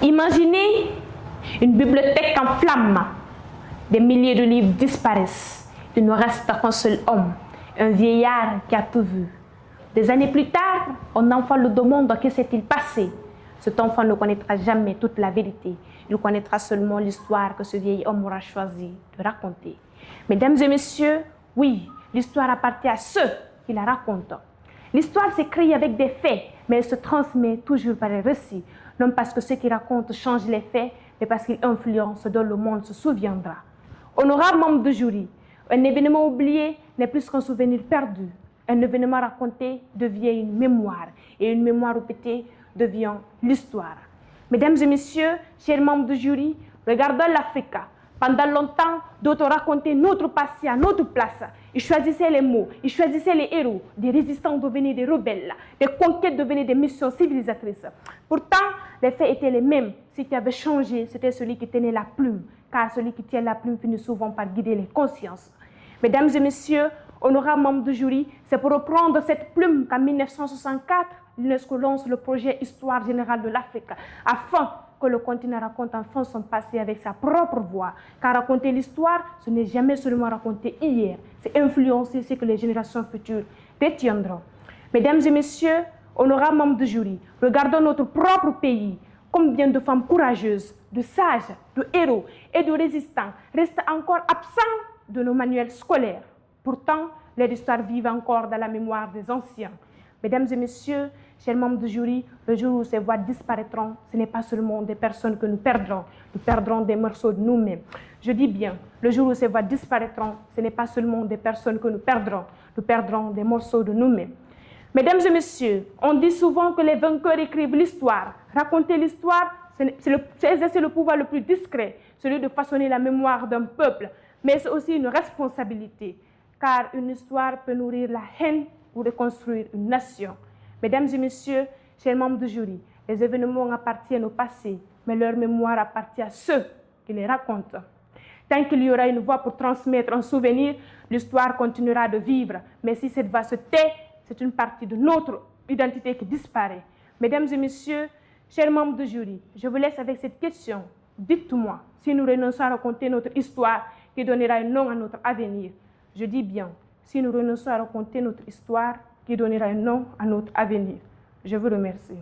Imaginez une bibliothèque en flammes. Des milliers de livres disparaissent. Il ne reste qu'un seul homme, un vieillard qui a tout vu. Des années plus tard, un enfant lui demande que s'est-il passé. Cet enfant ne connaîtra jamais toute la vérité. Il connaîtra seulement l'histoire que ce vieil homme aura choisi de raconter. Mesdames et messieurs, oui, l'histoire appartient à ceux qui la racontent. L'histoire s'écrit avec des faits, mais elle se transmet toujours par les récits. Non parce que ceux qui racontent changent les faits, mais parce qu'ils influencent dont le monde se souviendra. Honorable membre de jury, un événement oublié n'est plus qu'un souvenir perdu. Un événement raconté devient une mémoire, et une mémoire répétée devient l'histoire. Mesdames et messieurs, chers membres du jury, regardons l'Afrique. Pendant longtemps, d'autres racontaient notre passé à notre place. Ils choisissaient les mots, ils choisissaient les héros. Des résistants devenaient des rebelles, des conquêtes devenaient des missions civilisatrices. Pourtant, les faits étaient les mêmes. Ce qui avait changé, c'était celui qui tenait la plume, car celui qui tient la plume finit souvent par guider les consciences. Mesdames et messieurs, honorables membres du jury, c'est pour reprendre cette plume qu'en 1964, l'UNESCO lance le projet Histoire générale de l'Afrique, afin que le continent raconte enfin son passé avec sa propre voix. Car raconter l'histoire, ce n'est jamais seulement raconter hier, c'est influencer ce que les générations futures retiendront. Mesdames et messieurs, honorables membres du jury, regardons notre propre pays. Combien de femmes courageuses, de sages, de héros et de résistants restent encore absents de nos manuels scolaires. Pourtant, les histoires vivent encore dans la mémoire des anciens. Mesdames et messieurs, chers membres du jury, le jour où ces voix disparaîtront, ce n'est pas seulement des personnes que nous perdrons des morceaux de nous-mêmes. Je dis bien, le jour où ces voix disparaîtront, ce n'est pas seulement des personnes que nous perdrons des morceaux de nous-mêmes. Mesdames et messieurs, on dit souvent que les vainqueurs écrivent l'histoire. Raconter l'histoire, c'est exercer le pouvoir le plus discret, celui de façonner la mémoire d'un peuple, mais c'est aussi une responsabilité, car une histoire peut nourrir la haine ou reconstruire une nation. Mesdames et messieurs, chers membres du jury, les événements appartiennent au passé, mais leur mémoire appartient à ceux qui les racontent. Tant qu'il y aura une voix pour transmettre un souvenir, l'histoire continuera de vivre. Mais si cette voix se tait, c'est une partie de notre identité qui disparaît. Mesdames et messieurs, chers membres du jury, je vous laisse avec cette question. Dites-moi si nous renonçons à raconter notre histoire qui donnera un nom à notre avenir. Je dis bien, si nous renonçons à raconter notre histoire qui donnera un nom à notre avenir. Je vous remercie.